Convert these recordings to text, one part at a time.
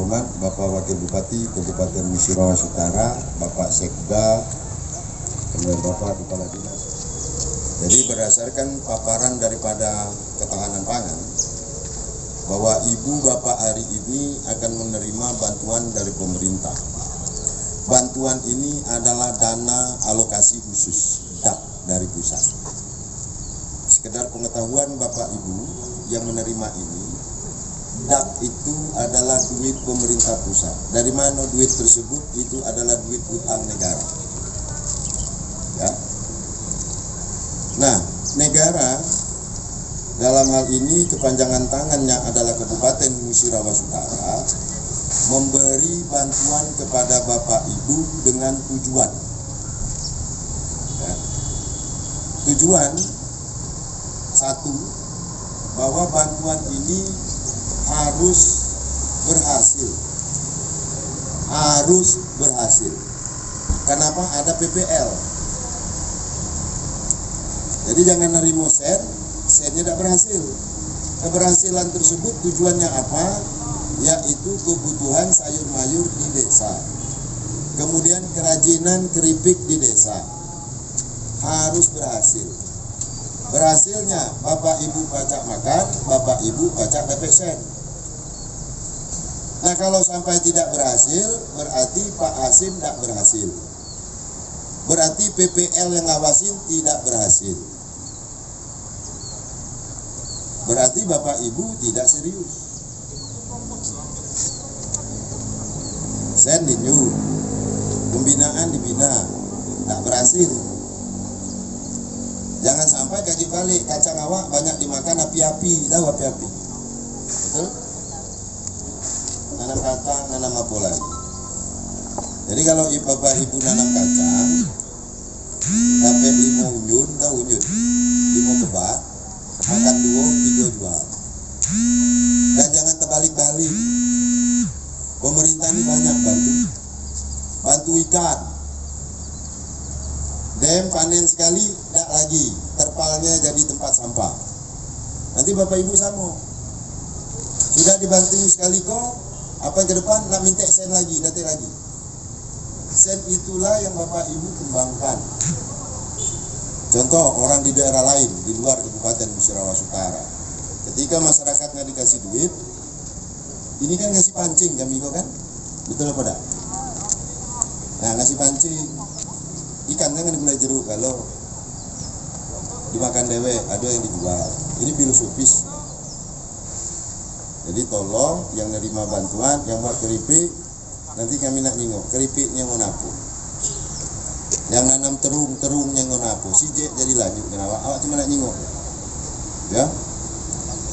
terhormat Bapak Wakil Bupati Kabupaten Musirawas Utara, Bapak Sekda, kemudian Bapak Kepala Dinas. Jadi berdasarkan paparan daripada ketahanan pangan, bahwa ibu bapak hari ini akan menerima bantuan dari pemerintah. Bantuan ini adalah dana alokasi khusus DAP dari pusat. Sekedar pengetahuan bapak ibu yang menerima ini, DAP itu adalah duit pemerintah pusat. Dari mana duit tersebut? Itu adalah duit utang negara. Ya. Nah, negara dalam hal ini kepanjangan tangannya adalah Kabupaten Musirawas Utara memberi bantuan kepada Bapak Ibu dengan tujuan. Ya. Tujuan satu, bahwa bantuan ini harus berhasil. Harus berhasil. Kenapa? Ada PPL. Jadi jangan nerimo sennya tidak berhasil. Keberhasilan tersebut tujuannya apa? Yaitu kebutuhan sayur mayur di desa. Kemudian kerajinan keripik di desa. Harus berhasil. Berhasilnya Bapak Ibu pacak makan, Bapak Ibu pacak dapat sen. Nah kalau sampai tidak berhasil, berarti Pak Hasim tidak berhasil. Berarti PPL yang ngawasin tidak berhasil. Berarti Bapak Ibu tidak serius. Sen dinyu, pembinaan dibina, tidak berhasil. Jangan sampai gaji balik, kacang awak banyak dimakan api-api, tahu api-api? Betul? Nanam kacang, nanam apa lagi? Jadi kalau Bapak Ibu nanam kacang, dapat 5 unjun, tahu unjun? 5 kebat, makan 2, 3 jual. Dan jangan terbalik-balik. Pemerintah ini banyak bantu ikan. Dem panen sekali, tidak lagi. Terpalnya jadi tempat sampah. Nanti Bapak Ibu sama. Sudah dibantu sekali kok, apa ke depan nak minta sen lagi, datang lagi. Sen itulah yang Bapak Ibu kembangkan. Contoh orang di daerah lain, di luar Kabupaten Musirawas Utara. Ketika masyarakatnya dikasih duit, ini kan ngasih pancing kami kok kan? Betul apa tak? Nah ngasih pancing. Ikannya kan mulai jeruk, kalau dimakan dewe ada yang dijual. Ini filosofis. Jadi tolong yang nerima bantuan, yang buat keripik, nanti kami nak nyingok keripiknya mau napu. Yang nanam terungnya mau napu. Si J jadi lanjut kenapa? Awak cuma nak nyingok. Ya.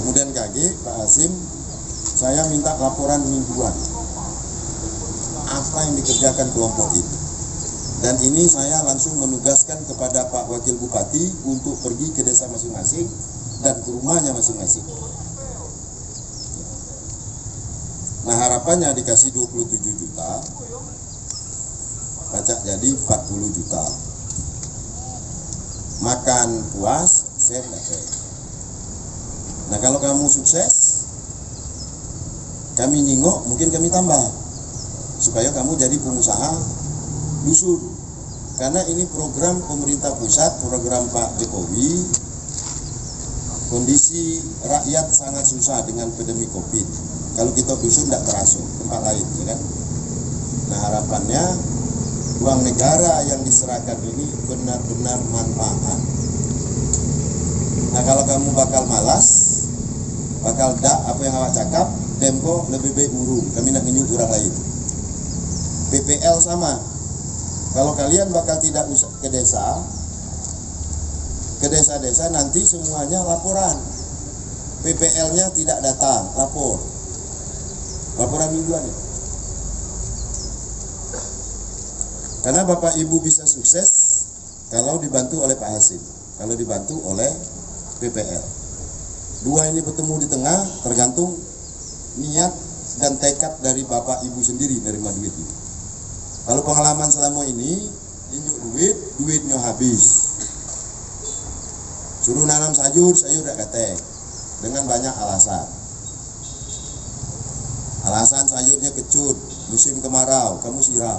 Kemudian KG Pak Hasim, saya minta laporan mingguan. Apa yang dikerjakan kelompok itu? Dan ini saya langsung menugaskan kepada Pak Wakil Bupati untuk pergi ke desa masing-masing dan ke rumahnya masing-masing. Nah harapannya dikasih 27 juta, pajak jadi 40 juta. Makan puas, sen dapat. Nah kalau kamu sukses, kami nyingok, mungkin kami tambah. Supaya kamu jadi pengusaha dusun. Karena ini program pemerintah pusat, program Pak Jokowi. Kondisi rakyat sangat susah dengan pandemi Covid. Kalau kita dusun tidak terasa, tempat lain, ya kan? Nah harapannya uang negara yang diserahkan ini benar-benar manfaat. Nah kalau kamu bakal malas, bakal apa yang awak cakap, tempo lebih baik urung. Kami nak ngenyuk orang lain. PPL sama. Kalau kalian bakal tidak usah ke desa-desa nanti semuanya laporan. PPL-nya tidak datang, laporan mingguan ya. Karena Bapak Ibu bisa sukses kalau dibantu oleh Pak Hasim, kalau dibantu oleh PPL. Dua ini bertemu di tengah, tergantung niat dan tekad dari Bapak Ibu sendiri nerima duit ini. Kalau pengalaman selama ini, duitnya habis. Suruh nanam sayur tidak ketek. Dengan banyak alasan. Alasan sayurnya kecil. kecut, musim kemarau, kamu siram.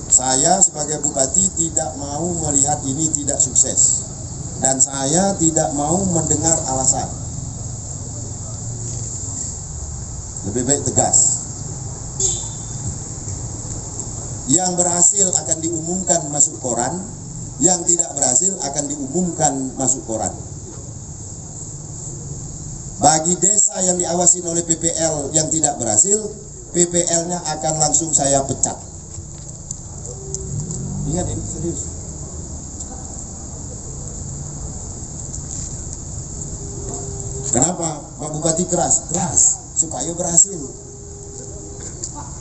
Saya sebagai bupati tidak mau melihat ini tidak sukses. Dan saya tidak mau mendengar alasan. Lebih baik tegas. Yang berhasil akan diumumkan masuk koran, yang tidak berhasil akan diumumkan masuk koran. Bagi desa yang diawasi oleh PPL yang tidak berhasil, PPL-nya akan langsung saya pecat. Ingat ini serius. Kenapa Pak Bupati keras? Keras supaya berhasil.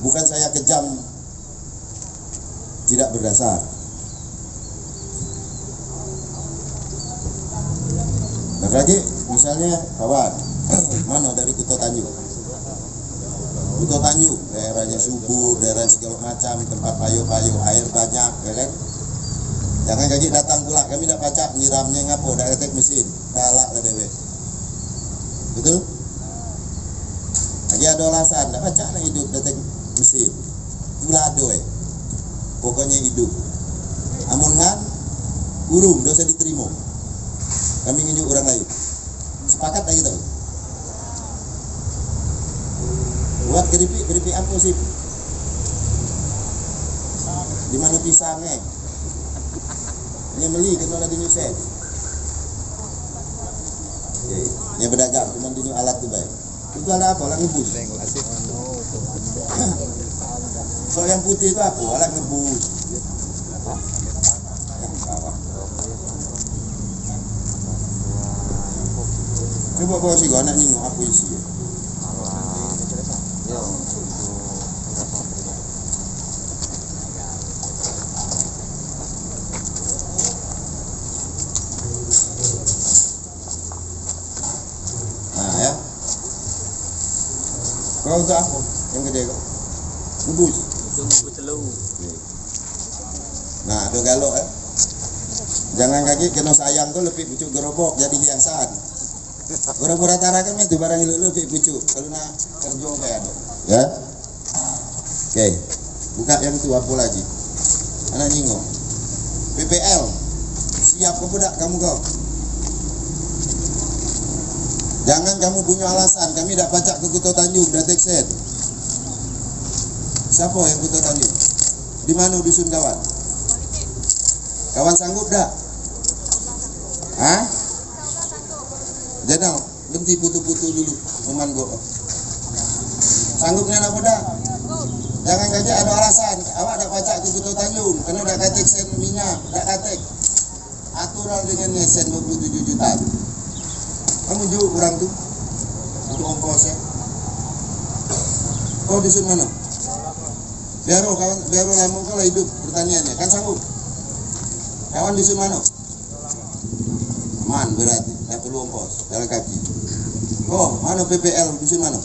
Bukan saya kejam, tidak berdasar. Nah lagi misalnya kawan, mana dari Kuto Tanjung? Kuto Tanjung, daerahnya subur, daerah segala macam, tempat payo-payo, air banyak, ya kan? Jangan kaki datang pula, kami dah pacak nyiramnya ngapo, dah ketek mesin, galak lah dewe. Betul? Lagi ada alasan, dah pacak nak hidup detek mesin. Mulado pokoknya hidup. Amun kan, urung, dosa diterima. Kami nginjuk orang lain. Sepakat lagi tau? Buat keripik apa sih? Di mana pisangnya? Ini beli kena lagi nyusen. Ini berdagang, cuma dinyu alat tu baik. Itu ada apa? Alat ngebus. So yang putih itu apa? Alat ngebus. Coba bawa sih gua nak nengok apa isi. Nah ya. Kau tak apa? Yang gede kau. Ngebus. Ngebus telur. Nah, ada galok Jangan kaki kena sayang tu lebih pucuk gerobok jadi hiasan. Pura-pura tarakan itu barang lu lebih pucuk. Kalau nak kerja kayak ada. Ya. Oke. Buka yang itu apa lagi? Anak nyingo. PPL. Siap ke budak kamu kau? Jangan kamu punya alasan. Kami dah pacak ke Kuto Tanjung, dah take set. Siapa yang Kuto Tanjung? Di mana dusun kawan? Kawan sanggup dah? Hah? Jangan berhenti putu-putu dulu, teman gua. Sanggupnya apa dah? Jangan kaji ada alasan. Awak dah pacak ke Kuto Tanjung, kena dah katek sen minyak, dah katek. Aturan dengan sen 27 juta. Kamu jauh kurang tu untuk ongkosnya. Kau dusun mana? Biaro kawan, biaro lama kau lah hidup pertaniannya, kan sanggup? Kawan dusun mana? Man berarti, tak perlu ongkos, jalan kaki. Oh, mana PPL dusun mana?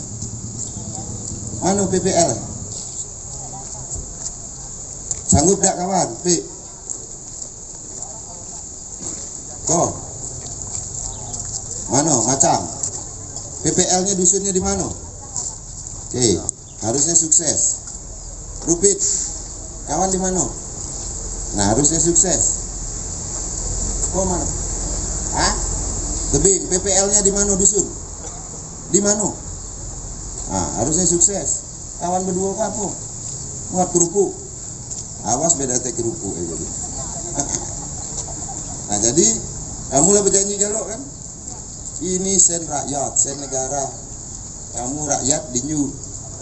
Mana PPL? Sanggup tak kawan? P. Oh, mana? Macam. PPL-nya dusunnya di mana? Oke, harusnya sukses. Rupit, kawan di mana? Nah, harusnya sukses. Oh mana? Hah? Tebing, PPL-nya di mana dusun? Di mana? Nah, harusnya sukses. Kawan berdua apa? Buat kerupuk. Awas beda teh kerupuk jadi. Nah, jadi kamu lah berjanji galok kan? Ini sen rakyat, sen negara. Kamu rakyat dinyu,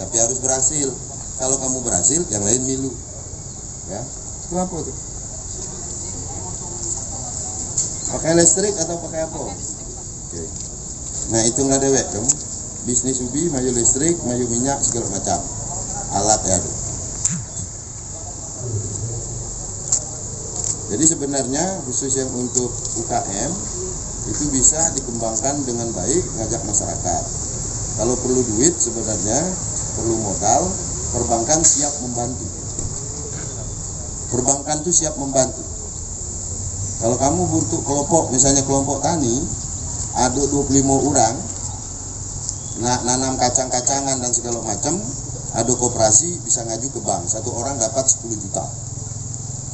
tapi harus berhasil. Kalau kamu berhasil, yang lain milu. Ya, itu apa tuh? Pakai listrik atau pakai apa? Oke. Nah, hitunglah dewek kamu. Bisnis ubi, mayu listrik, mayu minyak, segala macam. Alat ya ada. Jadi sebenarnya khusus yang untuk UKM itu bisa dikembangkan dengan baik, ngajak masyarakat. Kalau perlu duit sebenarnya, perlu modal, perbankan siap membantu. Perbankan itu siap membantu. Kalau kamu untuk kelompok, misalnya kelompok tani, ada 25 orang, nanam kacang-kacangan dan segala macam, ada koperasi bisa ngaju ke bank, satu orang dapat 10 juta,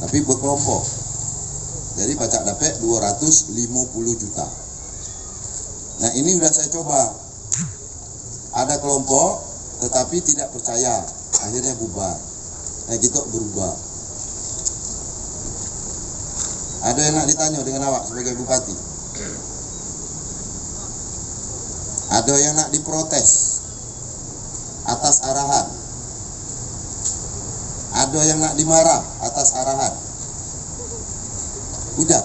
tapi berkelompok, jadi pacak dapat 250 juta. Nah ini udah saya coba, ada kelompok tetapi tidak percaya, akhirnya bubar. Nah gitu berubah. Ada yang nak ditanya dengan awak sebagai bupati? Ada yang nak diprotes atas arahan? Ada yang nak dimarah atas arahan? Hujan.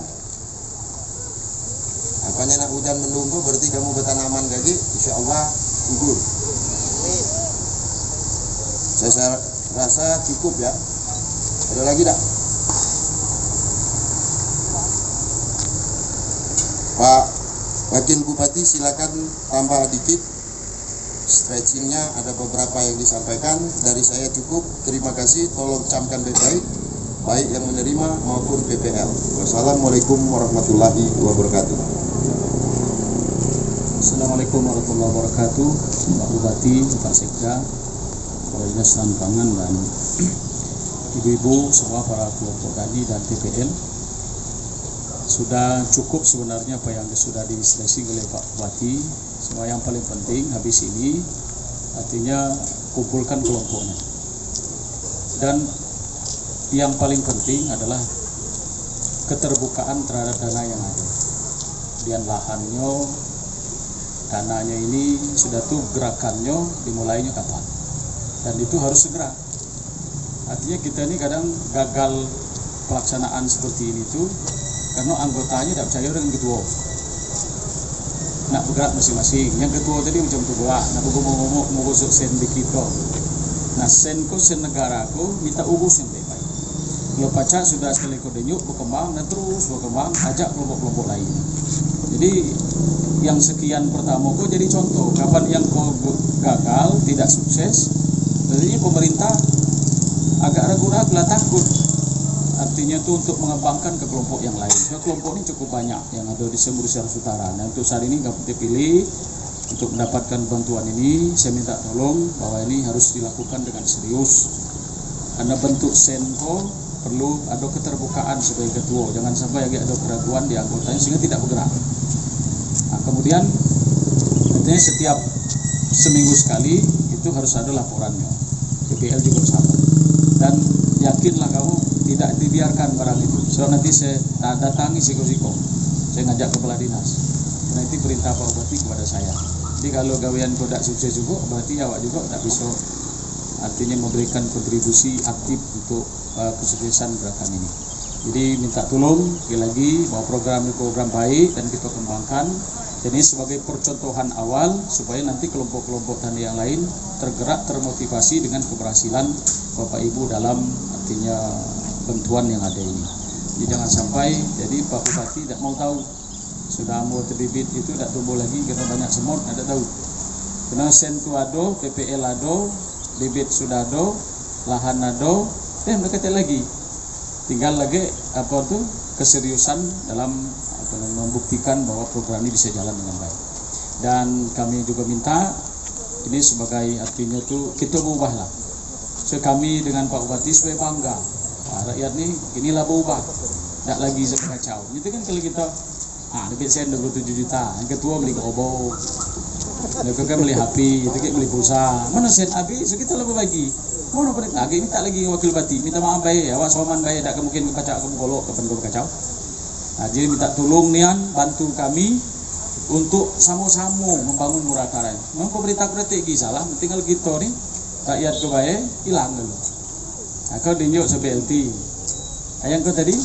Apanya nak hujan menunggu, berarti kamu bertanaman gaji, insya Allah gugur. Saya rasa cukup ya. Ada lagi tak? Pak Wakil Bupati silakan tambah dikit. Stretchingnya ada beberapa yang disampaikan. Dari saya cukup. Terima kasih. Tolong camkan baik-baik, baik yang menerima maupun PPL. Wassalamualaikum warahmatullahi wabarakatuh. Assalamualaikum warahmatullahi wabarakatuh. Pak Bupati, Pak Sekda, Kepala Dinas Pangan dan ibu-ibu semua para kelompok tani dan PPL. Sudah cukup sebenarnya apa yang sudah diseleksi oleh Pak Bupati. Semua yang paling penting habis ini artinya kumpulkan kelompoknya. Dan yang paling penting adalah keterbukaan terhadap dana yang ada. Dan lahannya, dananya ini sudah tuh gerakannya dimulainya kapan. Dan itu harus segera. Artinya kita ini kadang gagal pelaksanaan seperti ini tuh karena anggotanya tidak percaya dengan ketua. Nak bergerak masing-masing. Yang ketua tadi macam tu gua, nak ngomong mau gosok sen di kita. Nah sen ko sen negara ko minta urus yang baik-baik. Kalau pacak sudah sekali ko denyuk berkembang dan terus berkembang, ajak kelompok-kelompok lain. Jadi yang sekian pertama ko jadi contoh. Kapan yang ko gagal tidak sukses, jadi pemerintah agak ragu-ragu lah, takut. Artinya itu untuk mengembangkan ke kelompok yang lain. Nah, kelompok ini cukup banyak yang ada di seluruh Sulawesi Utara. Nah untuk saat ini kami pilih untuk mendapatkan bantuan ini, saya minta tolong bahwa ini harus dilakukan dengan serius. Karena bentuk senko perlu ada keterbukaan sebagai ketua. Jangan sampai ada keraguan di anggotanya sehingga tidak bergerak. Nah, kemudian artinya setiap seminggu sekali itu harus ada laporannya. PPL juga sama. Dan yakinlah kamu tidak dibiarkan barang itu. So nanti saya datangi siko-siko. Saya ngajak kepala dinas. Nanti perintah Pak Bupati kepada saya. Jadi kalau gawean kau tidak sukses juga, berarti awak juga tidak bisa artinya memberikan kontribusi aktif untuk kesuksesan gerakan ini. Jadi minta tolong sekali lagi bahwa program ini program baik dan kita kembangkan. Jadi sebagai percontohan awal supaya nanti kelompok-kelompok tani yang lain tergerak, termotivasi dengan keberhasilan Bapak Ibu dalam artinya bantuan yang ada ini. Jadi jangan sampai jadi Pak Bupati tidak mau tahu sudah mau terbibit itu tidak tumbuh lagi karena banyak semut, tidak tahu. Karena sen itu ada, PPL ada, bibit sudah ada, lahan ada, dan mereka tidak lagi. Tinggal lagi apa tuh keseriusan dalam membuktikan bahwa program ini bisa jalan dengan baik. Dan kami juga minta ini sebagai artinya tuh kita berubahlah. So kami dengan Pak Bupati supaya bangga. Rakyat nih inilah berubah. Tidak lagi sekacau. Itu kan kalau kita debit sen 27 juta. Yang ketua beli gerobak. Yang kedua beli HP, itu kan beli pulsa. Mana sen habis, so kita lebih bagi. Mana pun lagi minta lagi wakil bupati, minta maaf baik ya, awak soman baik, tak mungkin kacau kamu golok kapan kau kacau. Nah, jadi minta tolong nian bantu kami untuk sama-sama membangun Murah Karang. Memang pemerintah strategi salah, tinggal kita ni rakyat kebaik hilang dulu. Nah, kau dinjuk se-BLT. Yang kau tadi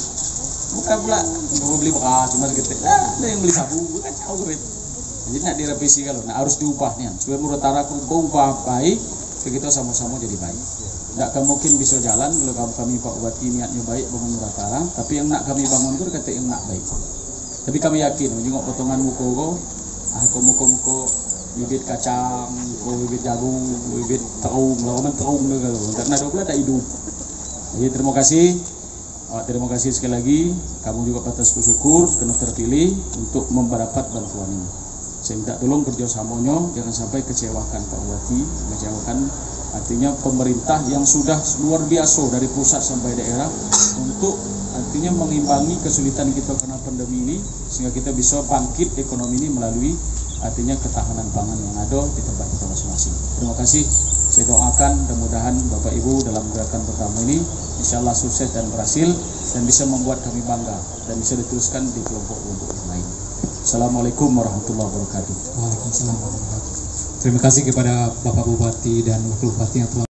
bukan pula kau beli beras cuma segitu. Ada yang beli sabu, kacau kau. Jadi nak direvisi kalau, nak harus diubah nian supaya Murah Karang berubah baik, kita sama-sama jadi baik. Tak mungkin bisa jalan kalau kami Pak Bupati niatnya baik bangun Murah Karang, tapi yang nak kami bangun itu kata yang nak baik. Tapi kami yakin, menjenguk potongan muka muka bibit kacang, bibit jagung, bibit terung, lawan terung tu kalau. Tak nak pula tak hidup. Jadi terima kasih sekali lagi. Kamu juga patut bersyukur kerana terpilih untuk mendapat bantuan ini. Saya minta tolong kerjasamanya, jangan sampai kecewakan Pak Bupati, kecewakan Artinya pemerintah yang sudah luar biasa dari pusat sampai daerah untuk artinya mengimbangi kesulitan kita karena pandemi ini, sehingga kita bisa bangkit ekonomi ini melalui artinya ketahanan pangan yang ada di tempat kita masing-masing. Terima kasih. Saya doakan mudah-mudahan Bapak Ibu dalam gerakan pertama ini insya Allah sukses dan berhasil dan bisa membuat kami bangga dan bisa diteruskan di kelompok-kelompok yang lain. Assalamualaikum warahmatullahi wabarakatuh. Waalaikumsalam warahmatullahi wabarakatuh. Terima kasih kepada Bapak Bupati dan Wakil Bupati yang telah